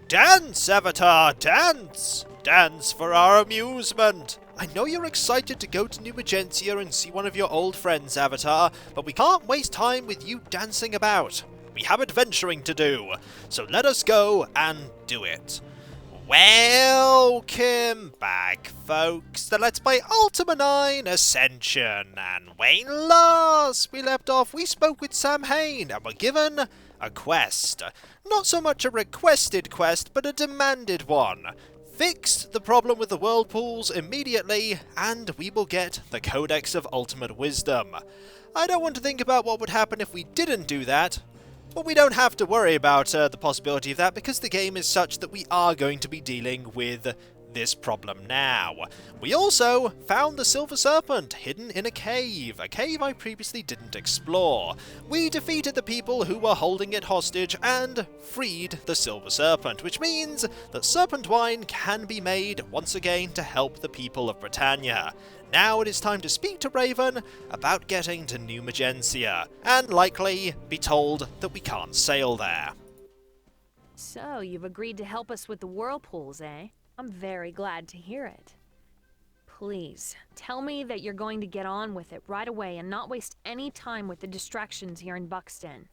Dance, Avatar, dance! Dance for our amusement! I know you're excited to go to New Magincia and see one of your old friends, Avatar, but we can't waste time with you dancing about. We have adventuring to do, so let us go and do it. Welcome back, folks, to Let's Play Ultima IX Ascension, and when last we left off, we spoke with Samhayne and were given a quest. Not so much a requested quest, but a demanded one. Fix the problem with the whirlpools immediately, and we will get the Codex of Ultimate Wisdom. I don't want to think about what would happen if we didn't do that, but we don't have to worry about the possibility of that because the game is such that we are going to be dealing with this problem now. We also found the Silver Serpent hidden in a cave I previously didn't explore. We defeated the people who were holding it hostage and freed the Silver Serpent, which means that serpent wine can be made once again to help the people of Britannia. Now it is time to speak to Raven about getting to New Magincia, and likely be told that we can't sail there. So, you've agreed to help us with the whirlpools, eh? I'm very glad to hear it. Please, tell me that you're going to get on with it right away and not waste any time with the distractions here in Buxton.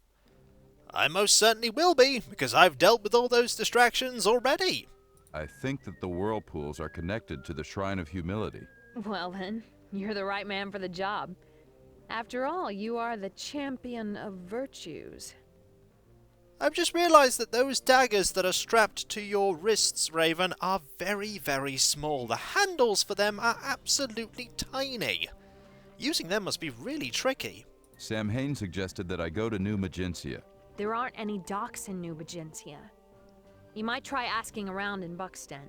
I most certainly will be, because I've dealt with all those distractions already. I think that the whirlpools are connected to the Shrine of Humility. Well then, you're the right man for the job. After all, you are the champion of virtues. I've just realised that those daggers that are strapped to your wrists, Raven, are very, very small. The handles for them are absolutely tiny. Using them must be really tricky. Samhayne suggested that I go to New Magincia. There aren't any docks in New Magincia. You might try asking around in Buxton.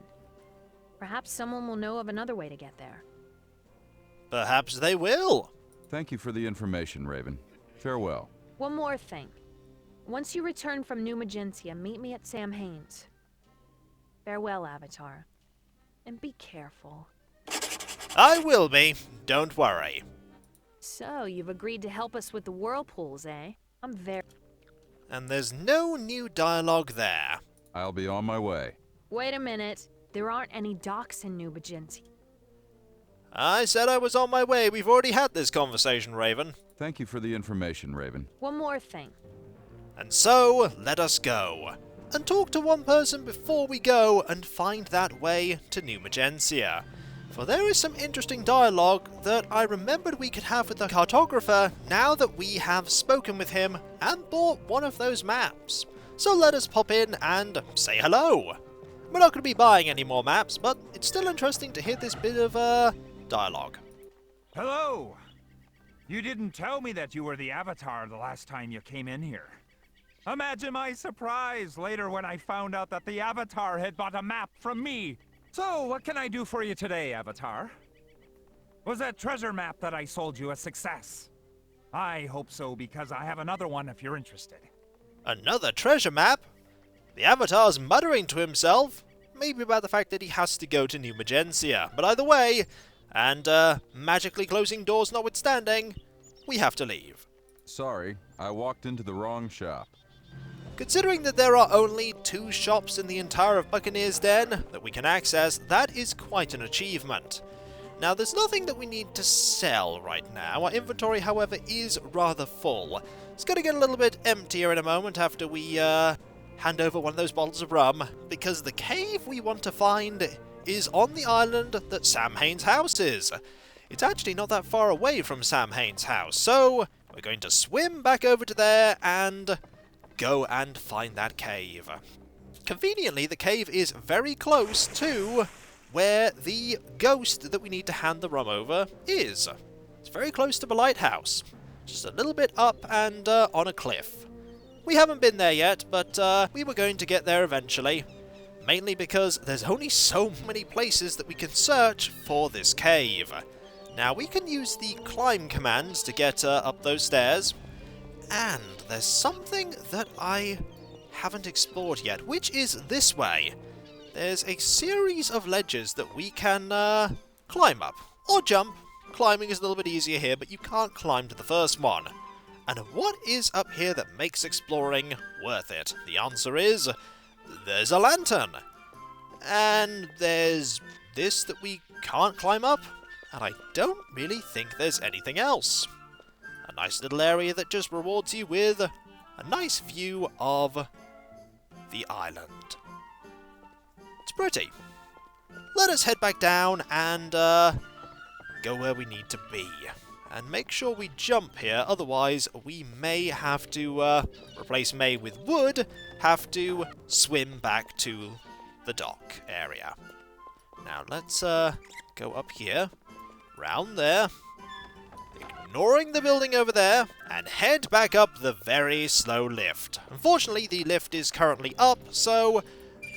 Perhaps someone will know of another way to get there. Perhaps they will. Thank you for the information, Raven. Farewell. One more thing. Once you return from New Magincia, meet me at Samhayne's. Farewell, Avatar. And be careful. I will be. Don't worry. So, you've agreed to help us with the whirlpools, eh? I'm very... And there's no new dialogue there. I'll be on my way. Wait a minute. There aren't any docks in New Magincia. I said I was on my way. We've already had this conversation, Raven. Thank you for the information, Raven. One more thing. And so, let us go. And talk to one person before we go and find that way to New Magincia. For there is some interesting dialogue that I remembered we could have with the cartographer now that we have spoken with him and bought one of those maps. So let us pop in and say hello. We're not going to be buying any more maps, but it's still interesting to hear this bit of dialogue. Hello! You didn't tell me that you were the Avatar the last time you came in here. Imagine my surprise later when I found out that the Avatar had bought a map from me. So, what can I do for you today, Avatar? Was that treasure map that I sold you a success? I hope so, because I have another one if you're interested. Another treasure map? The Avatar's muttering to himself, maybe about the fact that he has to go to New Magincia. But either way, and magically closing doors notwithstanding, we have to leave. Sorry, I walked into the wrong shop. Considering that there are only 2 shops in the entire of Buccaneer's Den that we can access, that is quite an achievement. Now, there's nothing that we need to sell right now. Our inventory, however, is rather full. It's going to get a little bit emptier in a moment after we hand over one of those bottles of rum, because the cave we want to find is on the island that Samhayne's house is. It's actually not that far away from Samhayne's house, so we're going to swim back over to there and go and find that cave. Conveniently, the cave is very close to where the ghost that we need to hand the rum over is. It's very close to the lighthouse, just a little bit up and on a cliff. We haven't been there yet, but we were going to get there eventually, mainly because there's only so many places that we can search for this cave. Now, we can use the climb commands to get up those stairs, and there's something that I haven't explored yet, which is this way. There's a series of ledges that we can climb up, or jump. Climbing is a little bit easier here, but you can't climb to the first one. And what is up here that makes exploring worth it? The answer is there's a lantern. And there's this that we can't climb up. And I don't really think there's anything else. A nice little area that just rewards you with a nice view of the island. It's pretty. Let us head back down and go where we need to be. And make sure we jump here, otherwise we may have to replace May with wood, have to swim back to the dock area. Now let's go up here, round there, ignoring the building over there, and head back up the very slow lift. Unfortunately, the lift is currently up, so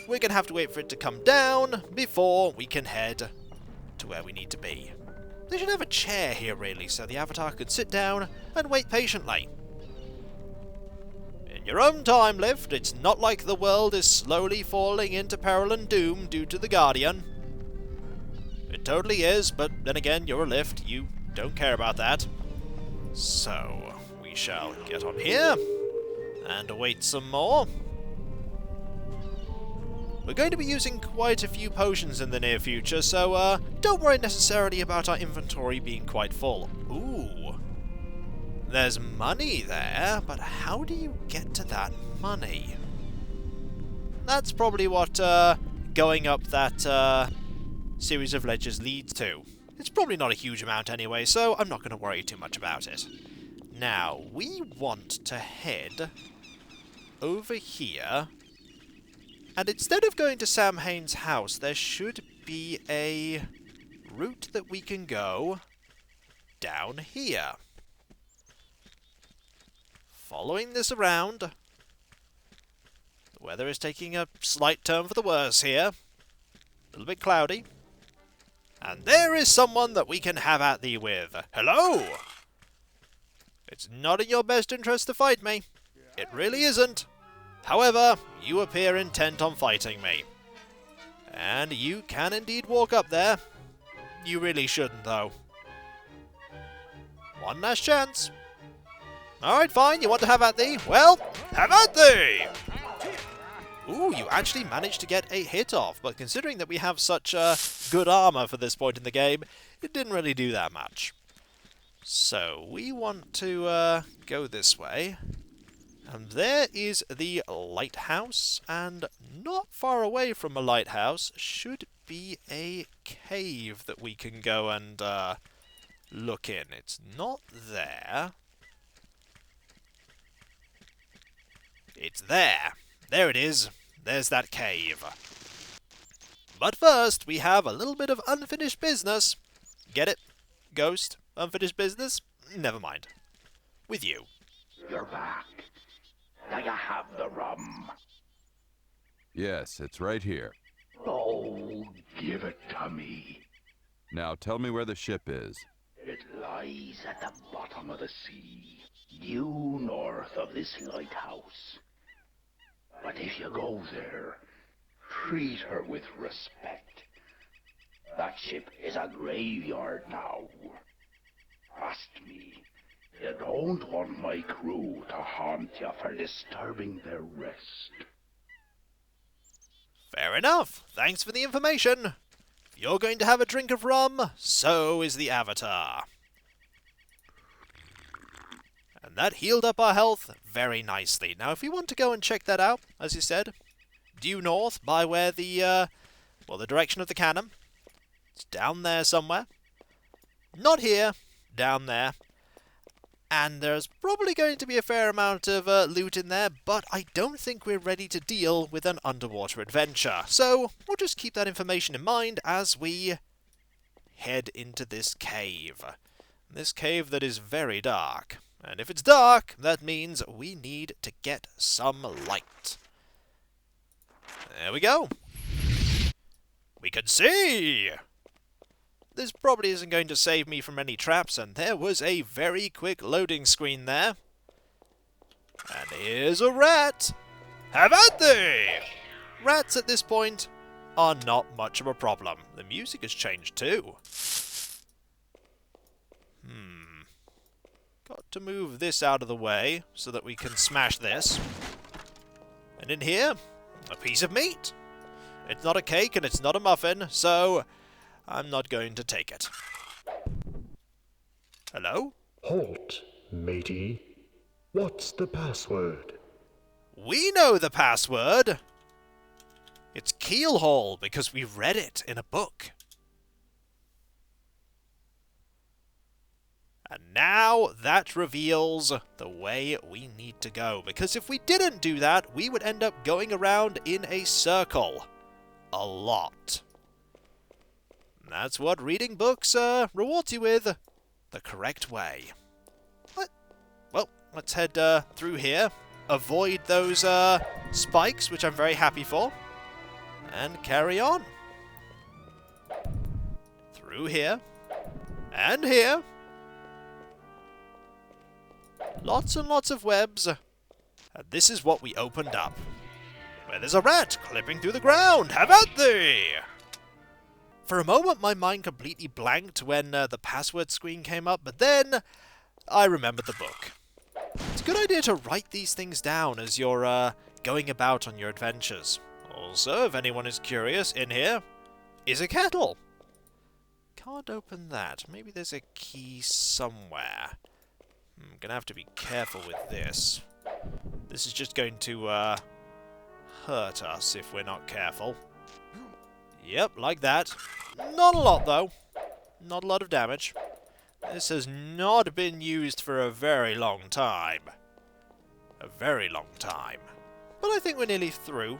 we're going to have to wait for it to come down before we can head to where we need to be. They should have a chair here, really, so the Avatar could sit down and wait patiently. In your own time, Lift. It's not like the world is slowly falling into peril and doom due to the Guardian. It totally is, but then again, you're a Lift. You don't care about that. So, we shall get on here and await some more. We're going to be using quite a few potions in the near future, so don't worry necessarily about our inventory being quite full. Ooh. There's money there, but how do you get to that money? That's probably what going up that series of ledges leads to. It's probably not a huge amount anyway, so I'm not going to worry too much about it. Now, we want to head over here. And instead of going to Samhayne's house, there should be a route that we can go down here. Following this around. The weather is taking a slight turn for the worse here. A little bit cloudy. And there is someone that we can have at thee with. Hello! It's not in your best interest to fight me. It really isn't. However, you appear intent on fighting me. And you can indeed walk up there. You really shouldn't, though. One last chance. Alright, fine, you want to have at thee? Well, have at thee! Ooh, you actually managed to get a hit off, but considering that we have such good armor for this point in the game, it didn't really do that much. So, we want to go this way. And there is the lighthouse, and not far away from a lighthouse should be a cave that we can go and look in. It's not there. It's there. There it is. There's that cave. But first, we have a little bit of unfinished business. Get it? Ghost? Unfinished business? Never mind. With you. You're back. Do you have the rum? Yes, it's right here. Oh, give it to me. Now tell me where the ship is. It lies at the bottom of the sea, due north of this lighthouse. But if you go there, treat her with respect. That ship is a graveyard now. Trust me. You don't want my crew to haunt you for disturbing their rest. Fair enough. Thanks for the information. If you're going to have a drink of rum, so is the Avatar. And that healed up our health very nicely. Now, if we want to go and check that out, as you said, due north by where the direction of the cannon. It's down there somewhere. Not here, down there. And there's probably going to be a fair amount of loot in there, but I don't think we're ready to deal with an underwater adventure. So, we'll just keep that information in mind as we head into this cave. This cave that is very dark. And if it's dark, that means we need to get some light. There we go. We can see! This probably isn't going to save me from any traps, and there was a very quick loading screen there. And here's a rat! Have at thee! Rats at this point are not much of a problem. The music has changed too. Got to move this out of the way so that we can smash this. And in here, a piece of meat. It's not a cake and it's not a muffin, so I'm not going to take it. Hello? Halt, matey. What's the password? We know the password! It's Keelhaul, because we read it in a book. And now that reveals the way we need to go, because if we didn't do that, we would end up going around in a circle. A lot. And that's what reading books rewards you with. The correct way. Well, let's head through here. Avoid those spikes, which I'm very happy for. And carry on. Through here. And here. Lots and lots of webs. And this is what we opened up. Where there's a rat clipping through the ground. Have at thee! For a moment, my mind completely blanked when the password screen came up, but then I remembered the book. It's a good idea to write these things down as you're going about on your adventures. Also, if anyone is curious, in here is a kettle. Can't open that. Maybe there's a key somewhere. I'm gonna have to be careful with this. This is just going to hurt us if we're not careful. Yep, like that. Not a lot, though. Not a lot of damage. This has not been used for a very long time. A very long time. But I think we're nearly through.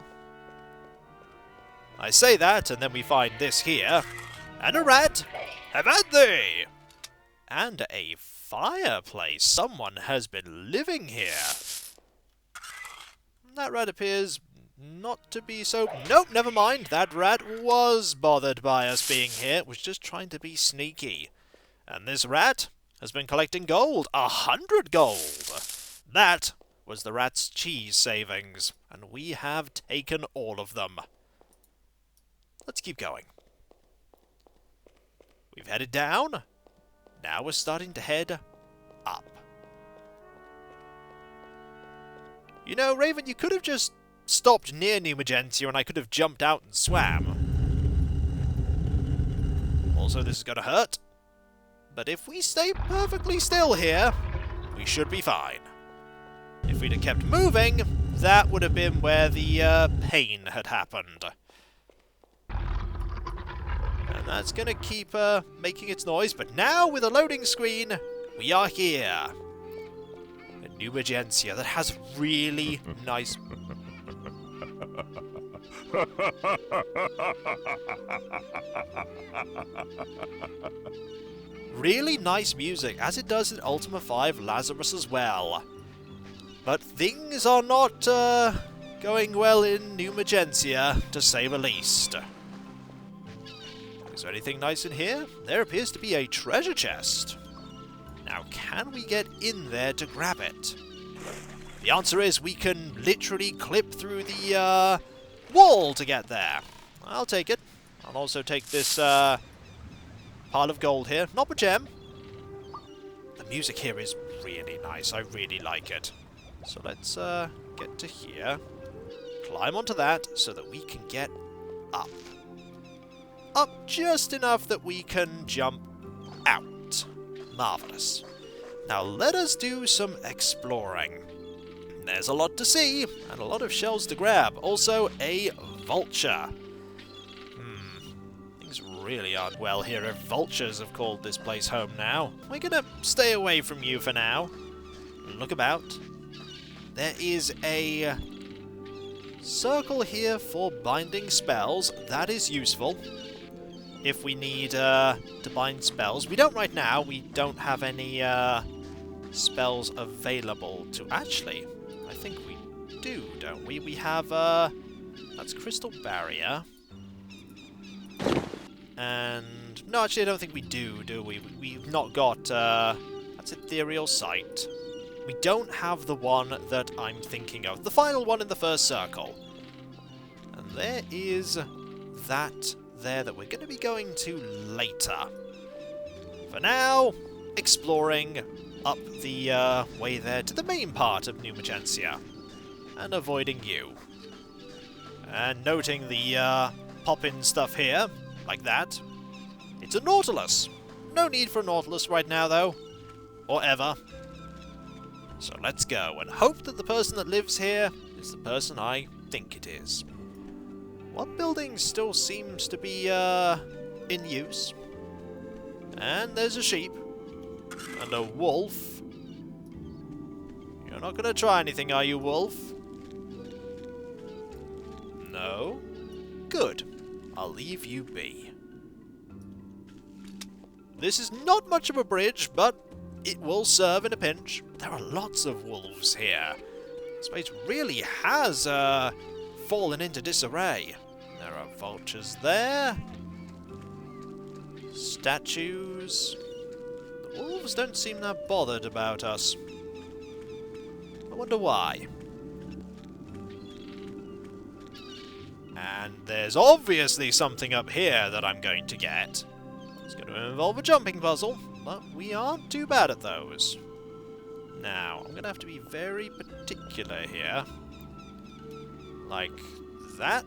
I say that, and then we find this here. And a rat. Have at thee! And a fireplace. Someone has been living here. That rat appears not to be so... Nope, never mind. That rat was bothered by us being here. It was just trying to be sneaky. And this rat has been collecting gold. 100 gold. That was the rat's cheese savings. And we have taken all of them. Let's keep going. We've headed down. Now we're starting to head up. You know, Raven, you could have just stopped near New Magincia and I could have jumped out and swam. Also, this is going to hurt. But if we stay perfectly still here, we should be fine. If we'd have kept moving, that would have been where the pain had happened. And that's going to keep making its noise. But now, with a loading screen, we are here. A New Magincia that has really nice... really nice music, as it does in Ultima V Lazarus as well. But things are not going well in New Magincia, to say the least. Is there anything nice in here? There appears to be a treasure chest. Now, can we get in there to grab it? The answer is we can literally clip through the wall to get there. I'll take it. I'll also take this pile of gold here. Not a gem. The music here is really nice. I really like it. So let's get to here. Climb onto that so that we can get up. Up just enough that we can jump out. Marvellous. Now let us do some exploring. There's a lot to see, and a lot of shells to grab. Also, a vulture. Things really aren't well here if vultures have called this place home now. We're gonna stay away from you for now. Look about. There is a circle here for binding spells. That is useful. If we need to bind spells. We don't right now. We don't have any spells available to... Actually, I think we do, don't we? We have... that's Crystal Barrier. And... No, actually, I don't think we do we? We've not got... that's Ethereal Sight. We don't have the one that I'm thinking of. The final one in the first circle. And there is that... there that we're going to be going to later. For now, exploring up the way there to the main part of New Magincia, and avoiding you. And noting the pop-in stuff here, like that. It's a Nautilus. No need for a Nautilus right now, though. Or ever. So let's go, and hope that the person that lives here is the person I think it is. One building still seems to be, in use. And there's a sheep. And a wolf. You're not gonna try anything, are you, wolf? No? Good. I'll leave you be. This is not much of a bridge, but it will serve in a pinch. There are lots of wolves here. This place really has fallen into disarray. There are vultures there. Statues. The wolves don't seem that bothered about us. I wonder why. And there's obviously something up here that I'm going to get. It's going to involve a jumping puzzle, but we aren't too bad at those. Now, I'm going to have to be very particular here. Like that.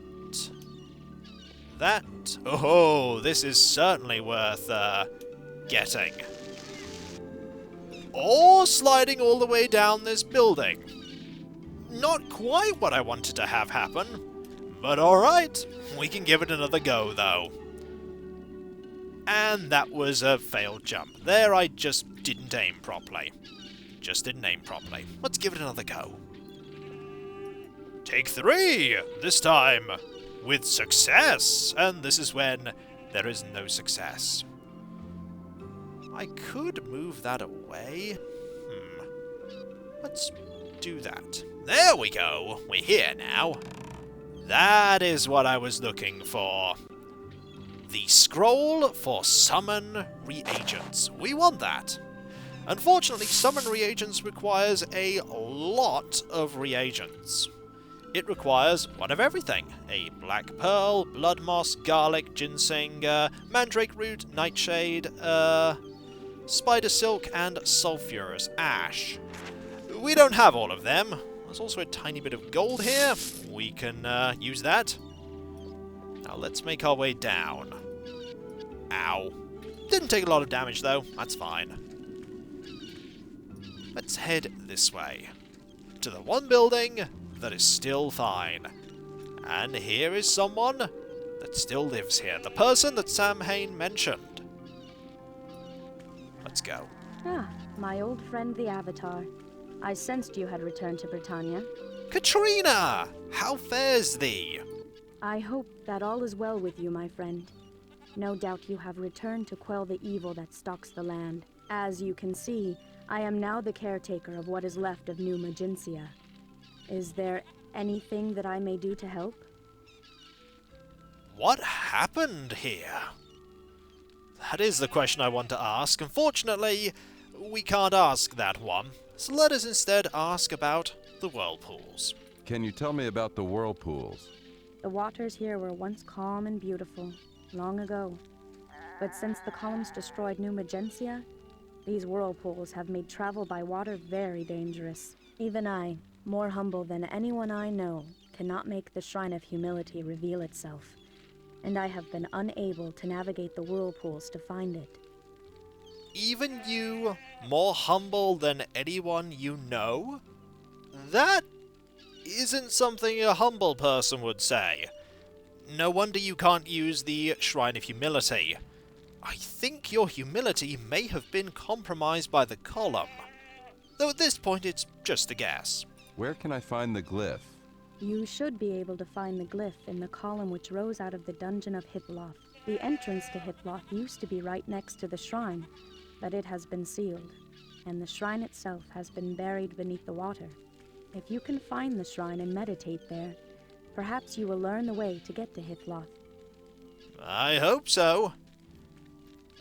That. Oh, this is certainly worth getting. Or sliding all the way down this building. Not quite what I wanted to have happen, but alright. We can give it another go, though. And that was a failed jump. There I just didn't aim properly. Let's give it another go. Take 3! This time with success! And this is when there is no success. I could move that away. Let's do that. There we go! We're here now. That is what I was looking for. The scroll for summon reagents. We want that. Unfortunately, summon reagents requires a lot of reagents. It requires one of everything. A black pearl, blood moss, garlic, ginseng, mandrake root, nightshade, spider silk, and sulfurous ash. We don't have all of them. There's also a tiny bit of gold here. We can use that. Now let's make our way down. Ow. Didn't take a lot of damage though, that's fine. Let's head this way. To the one building that is still fine. And here is someone that still lives here. The person that Samhayne mentioned. Let's go. Ah, my old friend the Avatar. I sensed you had returned to Britannia. Katrina! How fares thee? I hope that all is well with you, my friend. No doubt you have returned to quell the evil that stalks the land. As you can see, I am now the caretaker of what is left of New Magincia. Is there anything that I may do to help? What happened here? That is the question I want to ask. Unfortunately, we can't ask that one. So let us instead ask about the whirlpools. Can you tell me about the whirlpools? The waters here were once calm and beautiful, long ago. But since the columns destroyed New Magincia, these whirlpools have made travel by water very dangerous. Even I, more humble than anyone I know, cannot make the Shrine of Humility reveal itself. And I have been unable to navigate the whirlpools to find it. Even you, more humble than anyone you know? That isn't something a humble person would say. No wonder you can't use the Shrine of Humility. I think your humility may have been compromised by the column. Though at this point it's just a guess. Where can I find the glyph? You should be able to find the glyph in the column which rose out of the dungeon of Hitloth. The entrance to Hitloth used to be right next to the shrine, but it has been sealed, and the shrine itself has been buried beneath the water. If you can find the shrine and meditate there, perhaps you will learn the way to get to Hitloth. I hope so.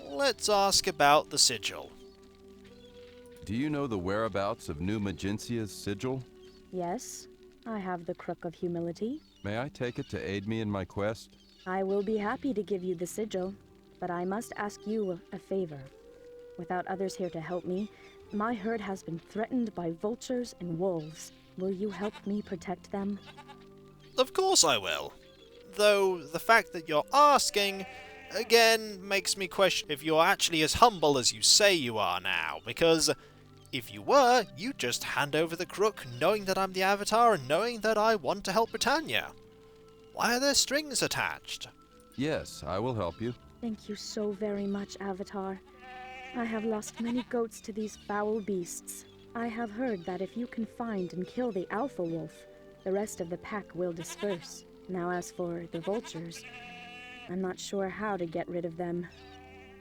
Let's ask about the sigil. Do you know the whereabouts of New Magincia's sigil? Yes, I have the Crook of Humility. May I take it to aid me in my quest? I will be happy to give you the sigil, but I must ask you a favor. Without others here to help me, my herd has been threatened by vultures and wolves. Will you help me protect them? Of course I will. Though the fact that you're asking, again, makes me question if you're actually as humble as you say you are now, because if you were, you'd just hand over the crook knowing that I'm the Avatar and knowing that I want to help Britannia. Why are there strings attached? Yes, I will help you. Thank you so very much, Avatar. I have lost many goats to these foul beasts. I have heard that if you can find and kill the Alpha Wolf, the rest of the pack will disperse. Now as for the vultures, I'm not sure how to get rid of them.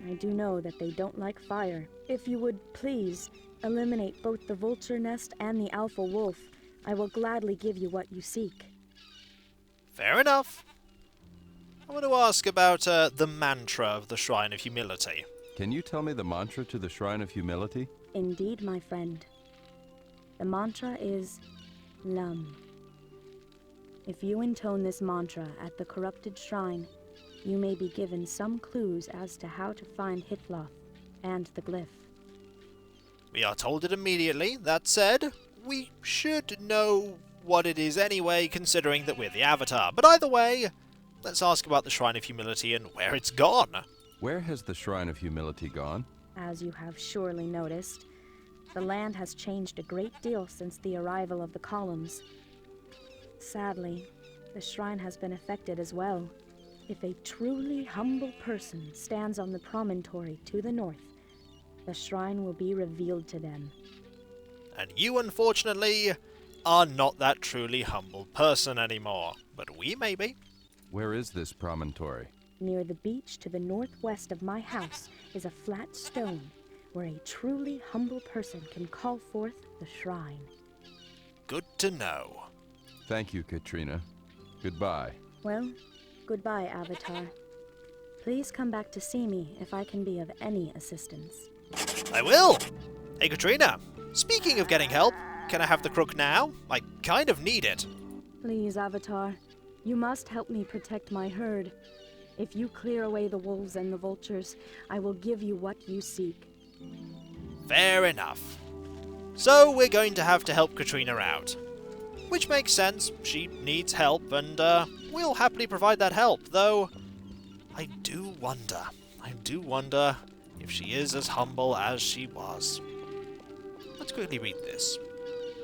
I do know that they don't like fire. If you would please eliminate both the vulture nest and the Alpha Wolf, I will gladly give you what you seek. Fair enough. I want to ask about the mantra of the Shrine of Humility. Can you tell me the mantra to the Shrine of Humility? Indeed, my friend. The mantra is Lum. If you intone this mantra at the corrupted shrine, you may be given some clues as to how to find Hitloth and the glyph. We are told it immediately. That said, we should know what it is anyway, considering that we're the Avatar. But either way, let's ask about the Shrine of Humility and where it's gone. Where has the Shrine of Humility gone? As you have surely noticed, the land has changed a great deal since the arrival of the columns. Sadly, the shrine has been affected as well. If a truly humble person stands on the promontory to the north, the shrine will be revealed to them. And you, unfortunately, are not that truly humble person anymore. But we may be. Where is this promontory? Near the beach to the northwest of my house is a flat stone where a truly humble person can call forth the shrine. Good to know. Thank you, Katrina. Goodbye. Well, goodbye, Avatar. Please come back to see me if I can be of any assistance. I will! Hey, Katrina, speaking of getting help, can I have the crook now? I kind of need it. Please, Avatar. You must help me protect my herd. If you clear away the wolves and the vultures, I will give you what you seek. Fair enough. So we're going to have to help Katrina out. Which makes sense, she needs help, and we'll happily provide that help, though I do wonder if she is as humble as she was. Let's quickly read this.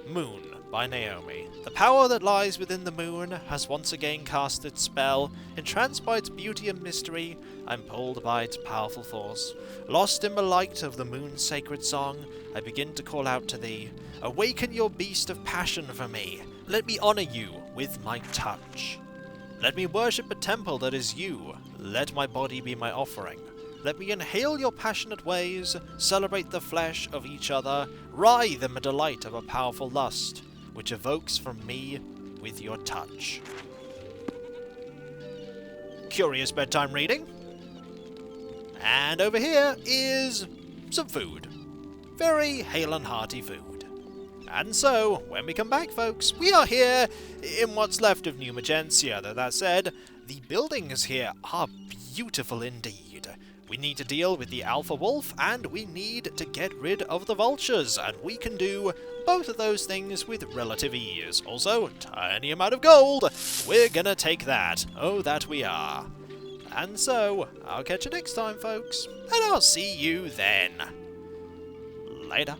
Moon, by Naomi. The power that lies within the moon has once again cast its spell. Entranced by its beauty and mystery, I'm pulled by its powerful force. Lost in the light of the moon's sacred song, I begin to call out to thee. Awaken your beast of passion for me. Let me honor you with my touch. Let me worship a temple that is you. Let my body be my offering. Let me inhale your passionate ways, celebrate the flesh of each other, writhe in the delight of a powerful lust, which evokes from me with your touch. Curious bedtime reading. And over here is some food. Very hale and hearty food. And so, when we come back, folks, we are here in what's left of New Magincia. Though that said, the buildings here are beautiful indeed. We need to deal with the Alpha Wolf, and we need to get rid of the vultures, and we can do both of those things with relative ease. Also, tiny amount of gold. We're gonna take that. Oh, that we are. And so, I'll catch you next time, folks, and I'll see you then. Later.